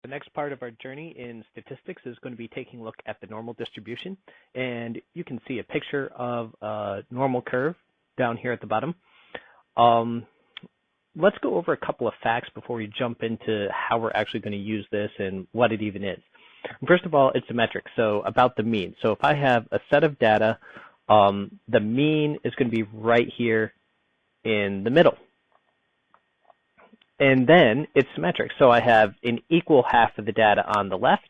The next part of our journey in statistics is going to be taking a look at the normal distribution, and you can see a picture of a normal curve down here at the bottom. Let's go over a couple of facts before we jump into how we're actually going to use this and what it even is. First of all, it's a metric, so about the mean. So if I have a set of data, the mean is going to be right here in the middle. And then it's symmetric, so I have an equal half of the data on the left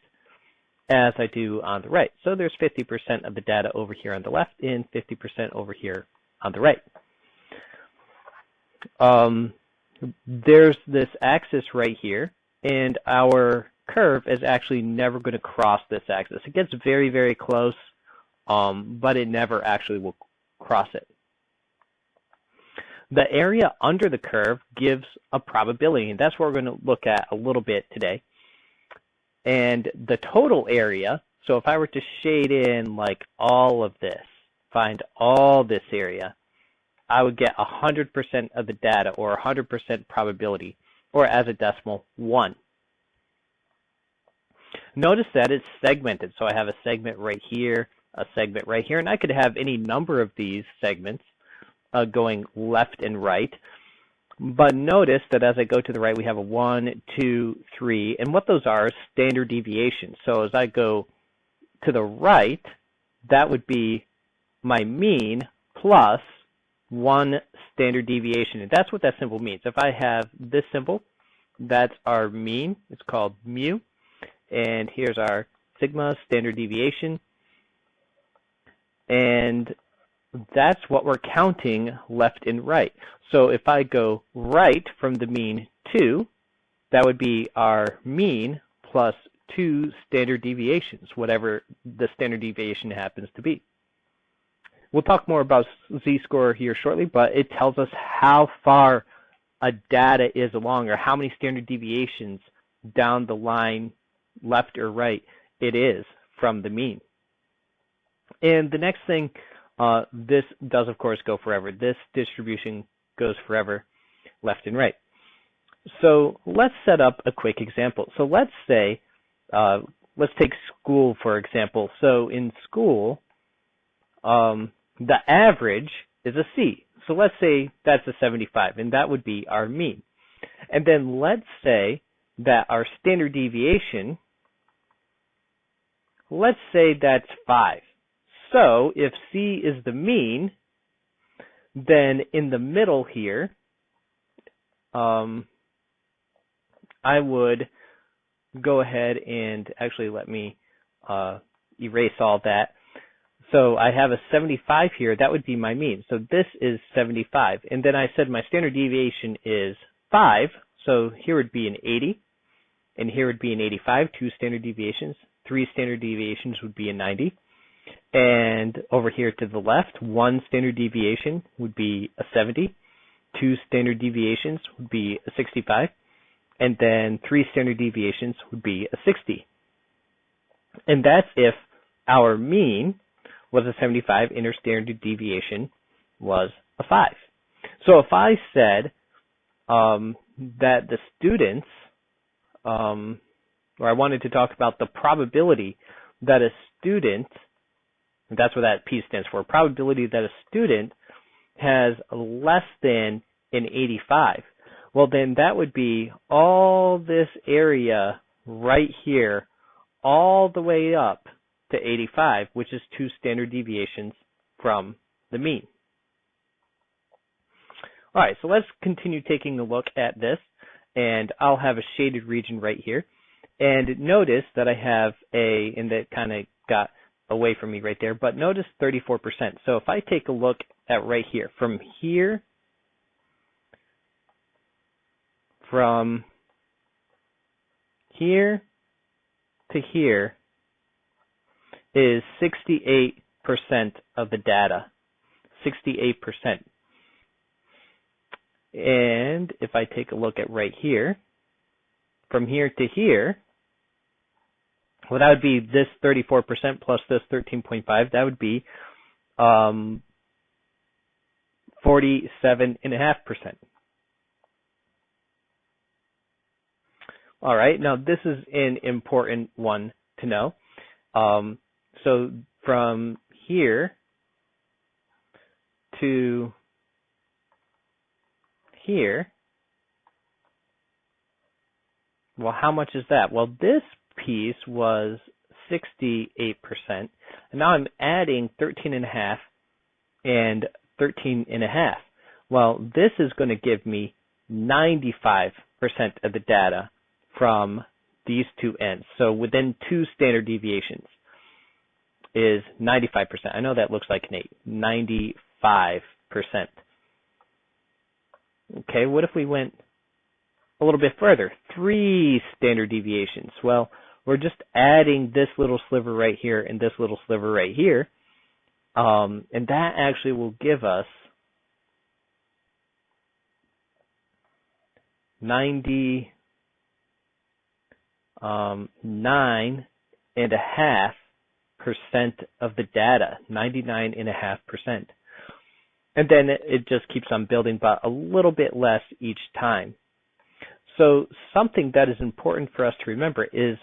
as I do on the right. So there's 50% of the data over here on the left and 50% over here on the right. There's this axis right here, and our curve is actually never going to cross this axis. It gets very, very close, but it never actually will cross it. The area under the curve gives a probability, and that's what we're going to look at a little bit today. And the total area, so if I were to shade in like all of this, find all this area, I would get 100% of the data, or 100% probability, or as a decimal, 1. Notice that it's segmented, so I have a segment right here, a segment right here, and I could have any number of these segments going left and right. But notice that as I go to the right, we have a 1, 2, 3, and what those are is standard deviations. So as I go to the right, that would be my mean plus 1 standard deviation, and that's what that symbol means. If I have this symbol, that's our mean. It's called mu, and here's our sigma, standard deviation, and that's what we're counting left and right. So if I go right from the mean 2, that would be our mean plus 2 standard deviations, whatever the standard deviation happens to be. We'll talk more about ZScore here shortly, but it tells us how far a data is along, or how many standard deviations down the line, left or right, it is from the mean. And the next thing, this does, of course, go forever. This distribution goes forever, left and right. So let's set up a quick example. So let's say, let's take school, for example. So in school, the average is a C. So let's say that's a 75, and that would be our mean. And then let's say that our standard deviation, let's say that's 5. So if C is the mean, then in the middle here, I would go ahead and actually let me erase all that. So I have a 75 here. That would be my mean. So this is 75. And then I said my standard deviation is 5. So here would be an 80. And here would be an 85, 2 standard deviations. 3 standard deviations would be a 90. And over here to the left, 1 standard deviation would be a 70. 2 standard deviations would be a 65. And then 3 standard deviations would be a 60. And that's if our mean was a 75 and our standard deviation was a 5. So if I said that the students, or I wanted to talk about the probability that a student, that's what that P stands for, probability that a student has less than an 85, well then that would be all this area right here, all the way up to 85, which is 2 standard deviations from the mean. All right, so let's continue taking a look at this, and I'll have a shaded region right here. And notice that I have and that kind of got away from me right there, but notice 34%. So if I take a look at right here, from here to here is 68% of the data, 68%. And if I take a look at right here, from here to here, well, that would be this 34% plus this 13.5. That would be 47.5%. All right, now this is an important one to know. So from here to here, well, how much is that? Well, this piece was 68%, and now I'm adding 13.5 and 13.5. Well, this is going to give me 95% of the data from these two ends. So within 2 standard deviations is 95%. I know that looks like an 8. 95%. Okay, what if we went a little bit further? 3 standard deviations. Well, we're just adding this little sliver right here and this little sliver right here. And that actually will give us 99.5% of the data, 99.5%. And then it just keeps on building, but a little bit less each time. So something that is important for us to remember is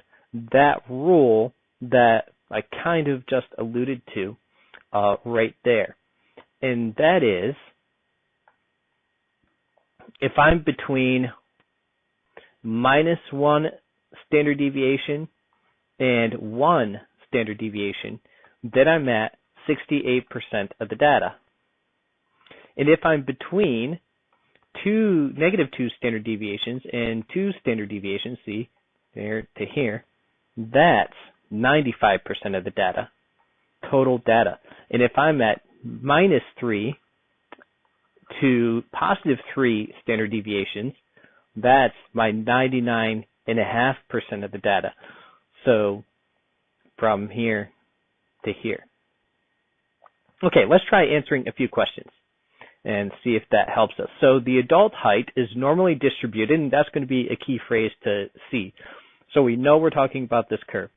that rule that I kind of just alluded to right there. And that is, if I'm between -1 standard deviation and 1 standard deviation, then I'm at 68% of the data. And if I'm between -2 standard deviations and 2 standard deviations, see, there to here, that's 95% of the data, total data. And if I'm at -3 to +3 standard deviations, that's my 99.5% of the data. So from here to here. Okay, let's try answering a few questions and see if that helps us. So the adult height is normally distributed, and that's going to be a key phrase to see. So we know we're talking about this curve.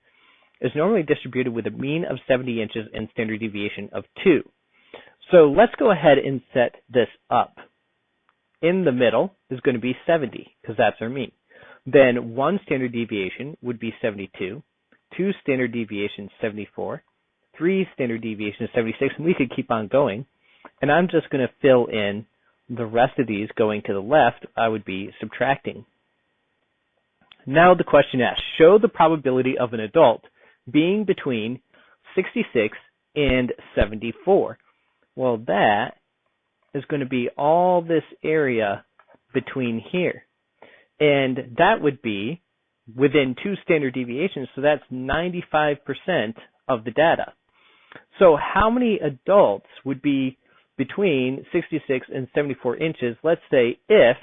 Is normally distributed with a mean of 70 inches and standard deviation of 2. So let's go ahead and set this up. In the middle is going to be 70, because that's our mean. Then 1 standard deviation would be 72, 2 standard deviations 74, 3 standard deviations 76, and we could keep on going. And I'm just going to fill in the rest of these going to the left. I would be subtracting. Now the question asks, show the probability of an adult being between 66 and 74. Well, that is going to be all this area between here. And that would be within 2 standard deviations, so that's 95% of the data. So how many adults would be between 66 and 74 inches, let's say, if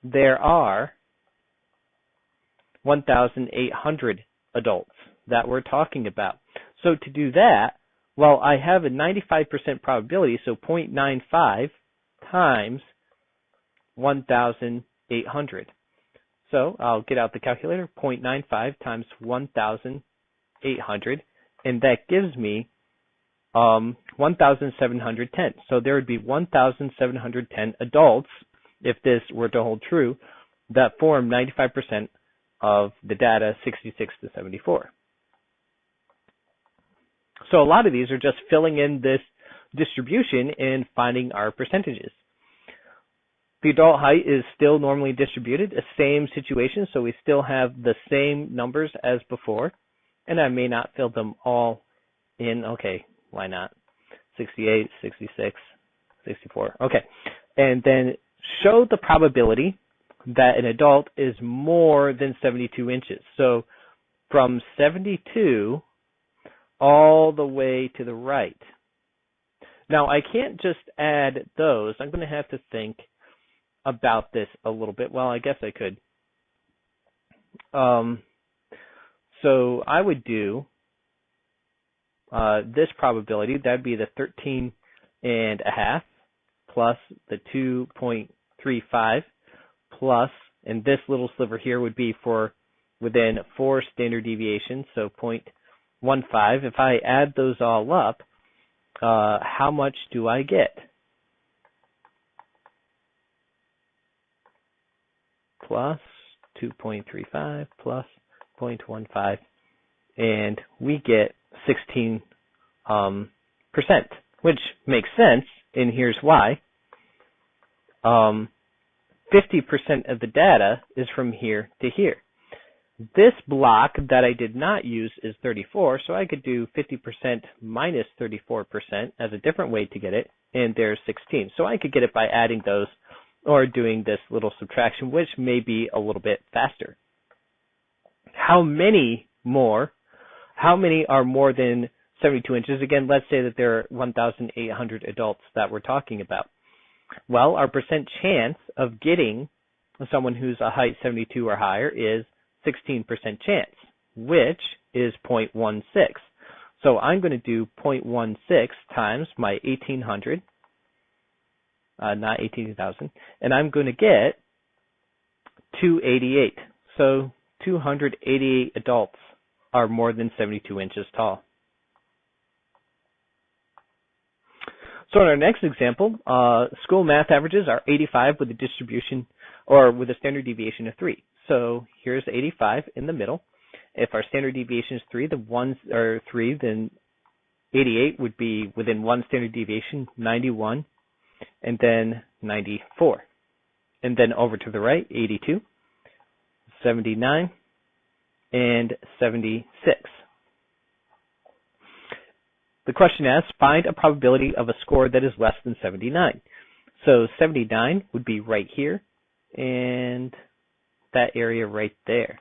there are 1,800 adults that we're talking about? So to do that, well, I have a 95% probability, so 0.95 times 1,800. So I'll get out the calculator, 0.95 times 1,800, and that gives me 1,710. So there would be 1,710 adults, if this were to hold true, that form 95% of the data 66 to 74. So a lot of these are just filling in this distribution and finding our percentages. The adult height is still normally distributed, the same situation, so we still have the same numbers as before, and I may not fill them all in. Okay, why not? 68, 66, 64. Okay, and then show the probability that an adult is more than 72 inches. So from 72 all the way to the right. Now, I can't just add those. I'm going to have to think about this a little bit. Well, I guess I could. So I would do this probability. That'd be the 13.5 plus the 2.35 plus, and this little sliver here would be for within 4 standard deviations, so 0.15. If I add those all up, how much do I get? Plus 2.35 plus 0.15, and we get 16%, which makes sense, and here's why. 50% of the data is from here to here. This block that I did not use is 34, so I could do 50% minus 34% as a different way to get it, and there's 16. So I could get it by adding those or doing this little subtraction, which may be a little bit faster. How many are more than 72 inches? Again, let's say that there are 1,800 adults that we're talking about. Well, our percent chance of getting someone who's a height 72 or higher is 16% chance, which is 0.16. So I'm going to do 0.16 times my 1,800, not 18,000, and I'm going to get 288. So 288 adults are more than 72 inches tall. So in our next example, school math averages are 85 with a distribution or with a standard deviation of 3. So here's 85 in the middle. If our standard deviation is 3, the ones are 3, then 88 would be within one standard deviation, 91, and then 94. And then over to the right, 82, 79, and 76. The question asks, find a probability of a score that is less than 79. So 79 would be right here, and that area right there.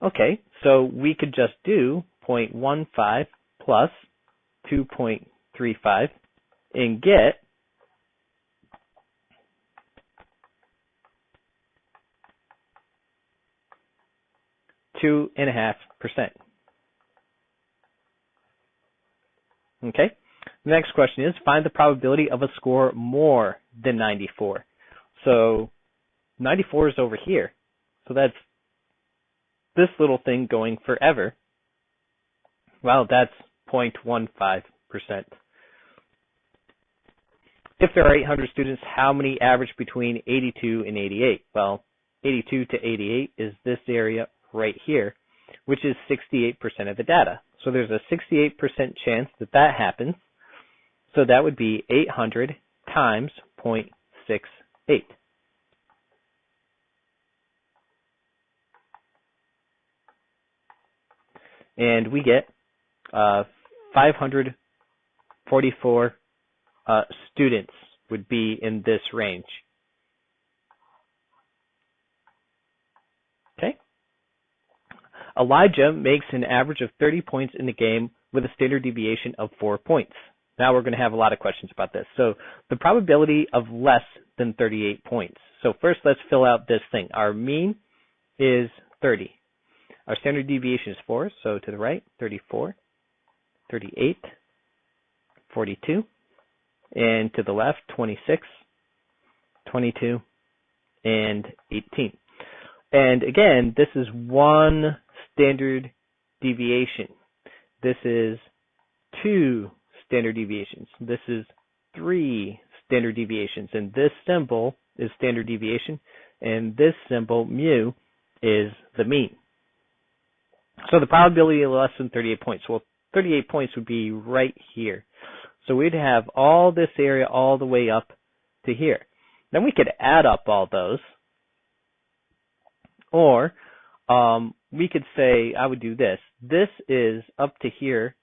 Okay, so we could just do 0.15 plus 2.35 and get 2.5%. Okay, the next question is, find the probability of a score more than 94. So 94 is over here. So that's this little thing going forever. Well, that's 0.15%. If there are 800 students, how many average between 82 and 88? Well, 82 to 88 is this area right here, which is 68% of the data. So there's a 68% chance that that happens. So that would be 800 times 0.68. And we get 544 students would be in this range. Okay. Elijah makes an average of 30 points in the game with a standard deviation of 4 points. Now we're going to have a lot of questions about this. So the probability of less than 38 points. So first let's fill out this thing. Our mean is 30. Our standard deviation is 4, so to the right, 34, 38, 42, and to the left, 26, 22, and 18. And again, this is one standard deviation. This is 2 standard deviations. This is 3 standard deviations. And this symbol is standard deviation, and this symbol, mu, is the mean. So the probability of less than 38 points. Well, 38 points would be right here. So we'd have all this area all the way up to here. Then we could add up all those. Or we could say, I would do this. This is up to here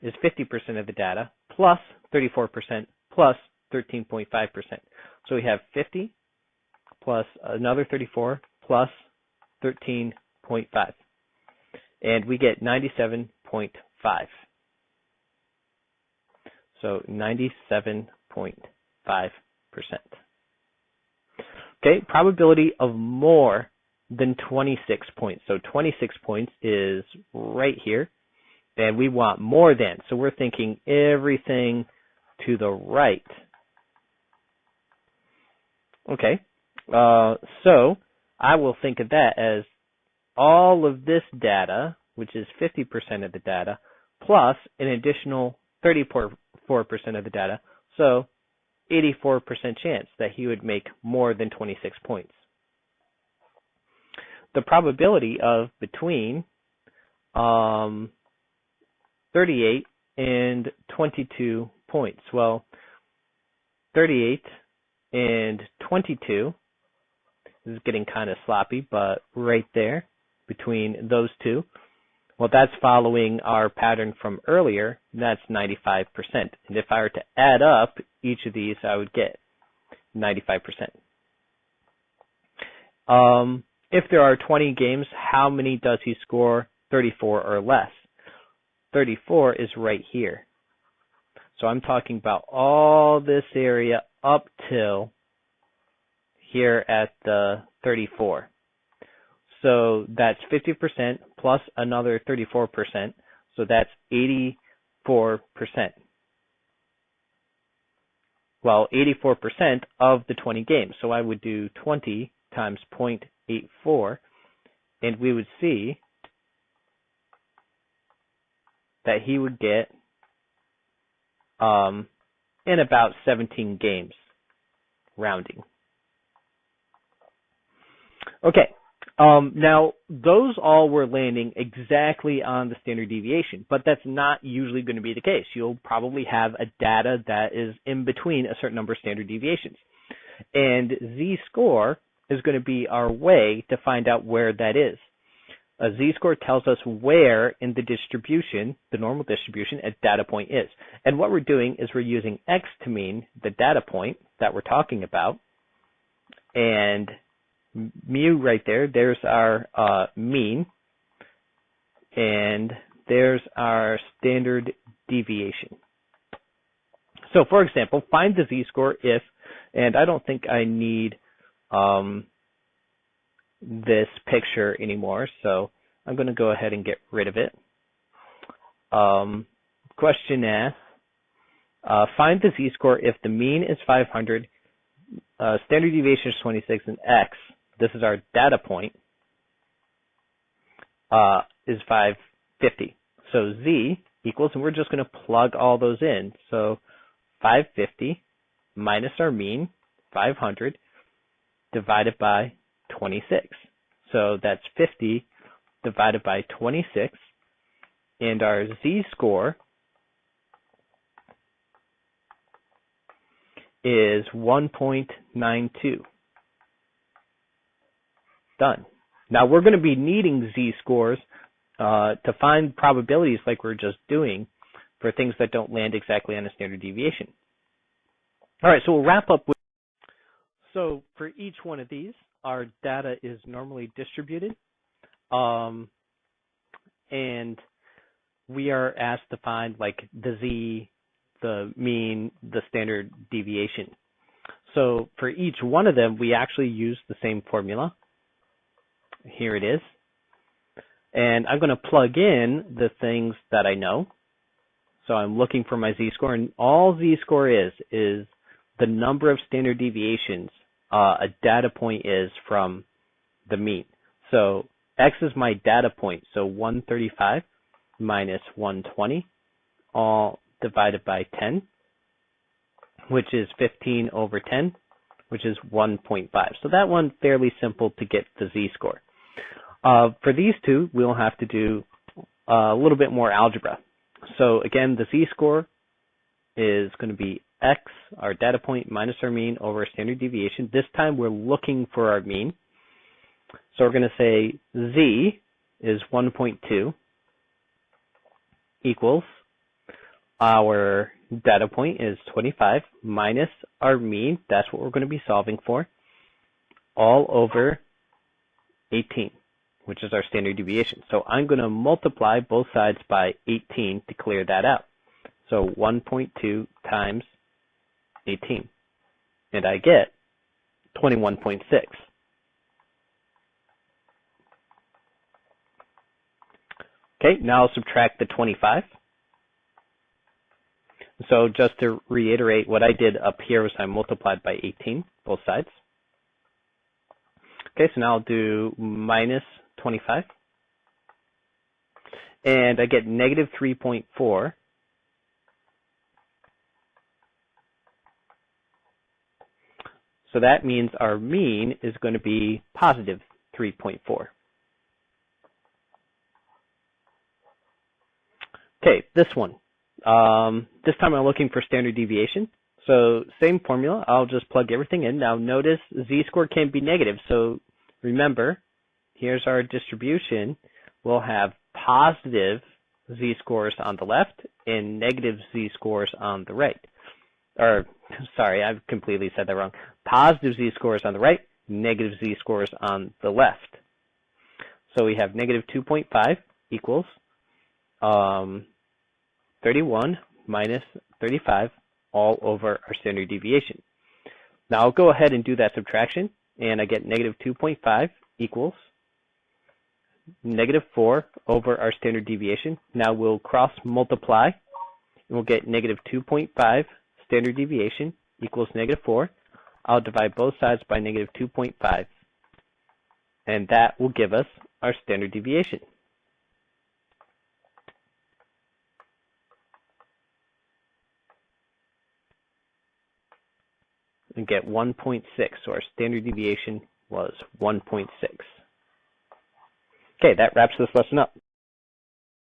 is 50% of the data plus 34% plus 13.5%. So we have 50 plus another 34 plus 13.5. And we get 97.5. So 97.5%. Okay, probability of more than 26 points. So 26 points is right here, and we want more than. So we're thinking everything to the right. Okay, so I will think of that as all of this data, which is 50% of the data, plus an additional 34% of the data, so 84% chance that he would make more than 26 points. the probability of between 38 and 22 points. Well, 38 and 22 is getting kind of sloppy, but right there between those two, well, that's following our pattern from earlier. That's 95%. And if I were to add up each of these, I would get 95%. If there are 20 games, how many does he score 34 or less? 34 is right here. So I'm talking about all this area up till here at the 34. So that's 50% plus another 34%. So that's 84%. Well, 84% of the 20 games. So I would do 20 times 0.84, and we would see that he would get in about 17 games, rounding. Okay, now those all were landing exactly on the standard deviation, but that's not usually going to be the case. You'll probably have a data that is in between a certain number of standard deviations. And ZScore is going to be our way to find out where that is. A Z-score tells us where in the distribution, the normal distribution, a data point is. And what we're doing is we're using X to mean the data point that we're talking about. And mu right there, there's our mean. And there's our standard deviation. So for example, find the Z-score if, and I don't think I need this picture anymore, so I'm going to go ahead and get rid of it. Question asks, find the Z-score if the mean is 500, standard deviation is 26, and X, this is our data point, is 550. So Z equals, and we're just going to plug all those in. So 550 minus our mean, 500, divided by 26. So that's 50 divided by 26, and our Z-score is 1.92. Done. Now we're going to be needing Z-scores to find probabilities like we're just doing for things that don't land exactly on a standard deviation. All right, so we'll wrap up with, so for each one of these, our data is normally distributed, and we are asked to find like the Z, the mean, the standard deviation. So for each one of them, we actually use the same formula. Here it is. And I'm going to plug in the things that I know. So I'm looking for my Z-score, and all Z-score is the number of standard deviations a data point is from the mean. So X is my data point, so 135 minus 120, all divided by 10, which is 15 over 10, which is 1.5. So that one fairly simple to get the Z-score. For these two, we'll have to do a little bit more algebra. So again, the Z-score is going to be X, our data point, minus our mean over our standard deviation. This time we're looking for our mean. So we're going to say Z is 1.2 equals our data point is 25 minus our mean, that's what we're going to be solving for, all over 18, which is our standard deviation. So I'm going to multiply both sides by 18 to clear that out. So 1.2 times 18, and I get 21.6. Okay, now I'll subtract the 25. So just to reiterate, what I did up here was I multiplied by 18, both sides. Okay, so now I'll do minus 25. And I get negative 3.4. So that means our mean is going to be positive 3.4. Okay, this one. This time I'm looking for standard deviation. So same formula, I'll just plug everything in. Now notice z-score can be negative, so remember, here's our distribution. We'll have positive z-scores on the left and negative z-scores on the right. Or, sorry, I've completely said that wrong. Positive z-scores on the right, negative z-scores on the left. So we have negative 2.5 equals 31 minus 35 all over our standard deviation. Now I'll go ahead and do that subtraction, and I get negative 2.5 equals negative 4 over our standard deviation. Now we'll cross multiply, and we'll get negative 2.5 standard deviation equals negative 4. I'll divide both sides by negative 2.5, and that will give us our standard deviation. And get 1.6, so our standard deviation was 1.6. Okay, that wraps this lesson up.